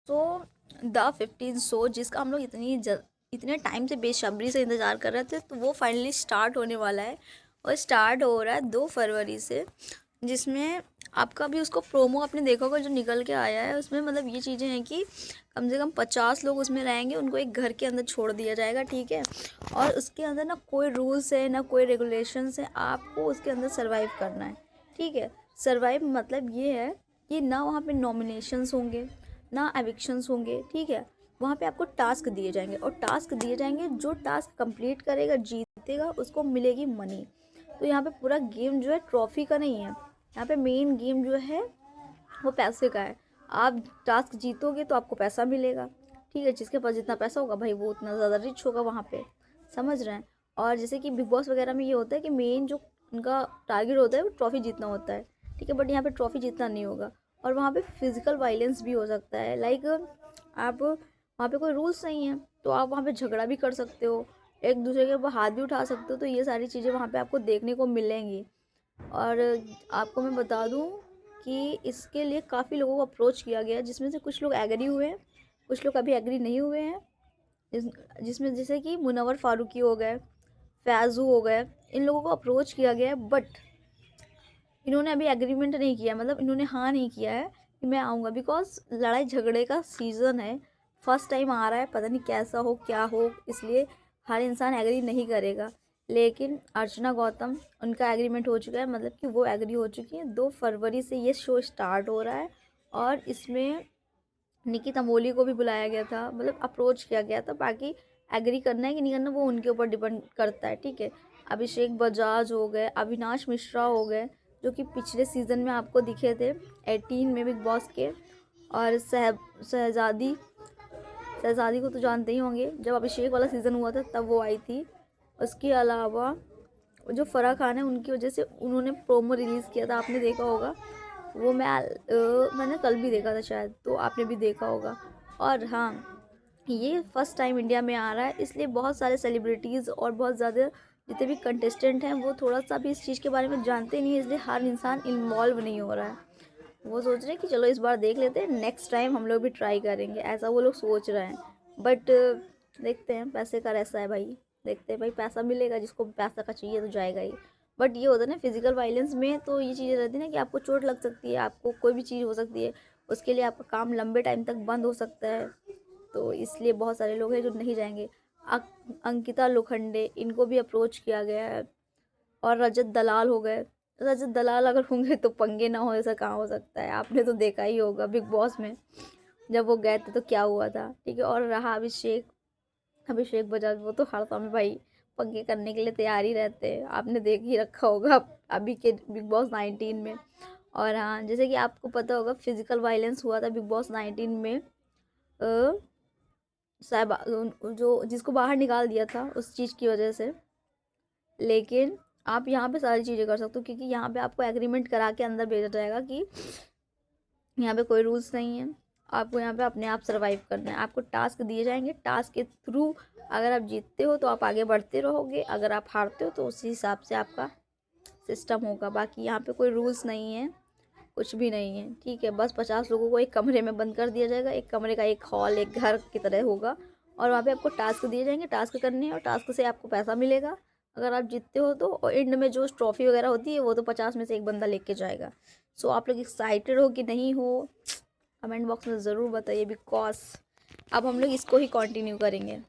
So the 15 show जिसका हम लोग इतने टाइम से बेसब्री से इंतज़ार कर रहे थे, तो वो फाइनली स्टार्ट होने वाला है। और स्टार्ट हो रहा है 2 फरवरी से, जिसमें आपका भी उसको प्रोमो आपने देखा होगा जो निकल के आया है। उसमें मतलब ये चीज़ें हैं कि कम से कम 50 लोग उसमें रहेंगे, उनको एक घर के अंदर छोड़ दिया जाएगा, ठीक है। और उसके अंदर ना कोई रूल्स है ना कोई रेगुलेशंस है, आपको उसके अंदर सर्वाइव करना है, ठीक है। सर्वाइव मतलब ये है कि ना वहाँ पे नॉमिनेशंस होंगे ना एविक्शंस होंगे, ठीक है। वहाँ पे आपको टास्क दिए जाएंगे, और टास्क दिए जाएंगे, जो टास्क कंप्लीट करेगा जीतेगा उसको मिलेगी मनी। तो यहाँ पे पूरा गेम जो है ट्रॉफी का नहीं है, यहाँ पे मेन गेम जो है वो पैसे का है। आप टास्क जीतोगे तो आपको पैसा मिलेगा, ठीक है। जिसके पास जितना पैसा होगा भाई वो उतना ज़्यादा रिच होगा वहाँ पे, समझ रहे हैं। और जैसे कि बिग बॉस वगैरह में ये होता है कि मेन जो उनका टारगेट होता है वो ट्रॉफी जीतना होता है, ठीक है। बट यहाँ पे ट्रॉफी जीतना नहीं होगा, और वहाँ पे फिजिकल वायलेंस भी हो सकता है। लाइक आप वहाँ पे कोई रूल्स नहीं है तो आप वहाँ पे झगड़ा भी कर सकते हो, एक दूसरे के ऊपर हाथ भी उठा सकते हो। तो ये सारी चीज़ें वहाँ पे आपको देखने को मिलेंगी। और आपको मैं बता दूं कि इसके लिए काफ़ी लोगों को अप्रोच किया गया, जिसमें से कुछ लोग एग्री हुए हैं, कुछ लोग अभी एग्री नहीं हुए हैं। जिस जिसमें जैसे कि मुनव्वर फारूकी हो गए, फैज़ू हो गए, इन लोगों को अप्रोच किया गया है। बट इन्होंने अभी एग्रीमेंट नहीं किया, मतलब इन्होंने हाँ नहीं किया है कि मैं आऊँगा, बिकॉज लड़ाई झगड़े का सीज़न है, फर्स्ट टाइम आ रहा है, पता नहीं कैसा हो क्या हो, इसलिए हर इंसान एग्री नहीं करेगा। लेकिन अर्चना गौतम, उनका एग्रीमेंट हो चुका है, मतलब कि वो एग्री हो चुकी है। 2 फरवरी से ये शो स्टार्ट हो रहा है, और इसमें निकी तमोली को भी बुलाया गया था, मतलब अप्रोच किया गया था। बाकी एग्री करना है कि नहीं करना वो उनके ऊपर डिपेंड करता है, ठीक है। अभिषेक बजाज हो गए, अविनाश मिश्रा हो गए, जो कि पिछले सीज़न में आपको दिखे थे 18 में बिग बॉस के। और शहजादी शहजादी को तो जानते ही होंगे, जब अभिषेक वाला सीज़न हुआ था तब वो आई थी। उसके अलावा जो फराह खान है, उनकी वजह से उन्होंने प्रोमो रिलीज़ किया था, आपने देखा होगा। वो मैंने कल भी देखा था शायद, तो आपने भी देखा होगा। और हाँ, ये फर्स्ट टाइम इंडिया में आ रहा है, इसलिए बहुत सारे सेलिब्रिटीज़ और बहुत ज़्यादा जितने भी कंटेस्टेंट हैं वो थोड़ा सा भी इस चीज़ के बारे में जानते नहीं है, इसलिए हर इंसान इन्वॉल्व नहीं हो रहा है। वो सोच रहे हैं कि चलो इस बार देख लेते हैं, नेक्स्ट टाइम हम लोग भी ट्राई करेंगे, ऐसा वो लोग सोच रहे हैं। बट देखते हैं, पैसे का रहता है भाई, देखते हैं भाई, पैसा मिलेगा, जिसको पैसा का चाहिए तो जाएगा ही। बट ये होता है ना फिजिकल वायलेंस में, तो ये चीज़ें रहती है ना कि आपको चोट लग सकती है, आपको कोई भी चीज़ हो सकती है, उसके लिए आपका काम लंबे टाइम तक बंद हो सकता है। तो इसलिए बहुत सारे लोग हैं जो नहीं जाएंगे। अंकिता लोखंडे, इनको भी अप्रोच किया गया है। और रजत दलाल हो गए, रजत दलाल अगर होंगे तो पंगे ना हो ऐसा कहाँ हो सकता है, आपने तो देखा ही होगा बिग बॉस में जब वो गए थे तो क्या हुआ था, ठीक है। और रहा अभिषेक, अभिषेक बजाज, वो तो हर समय भाई पंगे करने के लिए तैयार ही रहते हैं, आपने देख ही रखा होगा अभी के बिग बॉस 19 में। और हाँ, जैसे कि आपको पता होगा फिजिकल वायलेंस हुआ था बिग बॉस 19 में, साहब जो जिसको बाहर निकाल दिया था उस चीज़ की वजह से। लेकिन आप यहाँ पे सारी चीज़ें कर सकते हो, क्योंकि यहाँ पे आपको एग्रीमेंट करा के अंदर भेजा जाएगा कि यहाँ पे कोई रूल्स नहीं है, आपको यहाँ पे अपने आप सर्वाइव करना है। आपको टास्क दिए जाएंगे, टास्क के थ्रू अगर आप जीतते हो तो आप आगे बढ़ते रहोगे, अगर आप हारते हो तो उसी हिसाब से आपका सिस्टम होगा। बाकी यहाँ पे कोई रूल्स नहीं है, कुछ भी नहीं है, ठीक है। बस 50 लोगों को एक कमरे में बंद कर दिया जाएगा, एक कमरे का एक हॉल, एक घर की तरह होगा, और वहाँ पे आपको टास्क दिए जाएंगे, टास्क करने हैं, और टास्क से आपको पैसा मिलेगा अगर आप जीतते हो तो। और एंड में जो ट्रॉफी वगैरह होती है वो तो 50 में से एक बंदा लेके जाएगा। सो आप लोग एक्साइटेड हो कि नहीं हो, कमेंट बॉक्स में ज़रूर बताइए, बिकॉज अब हम लोग इसको ही कंटिन्यू करेंगे।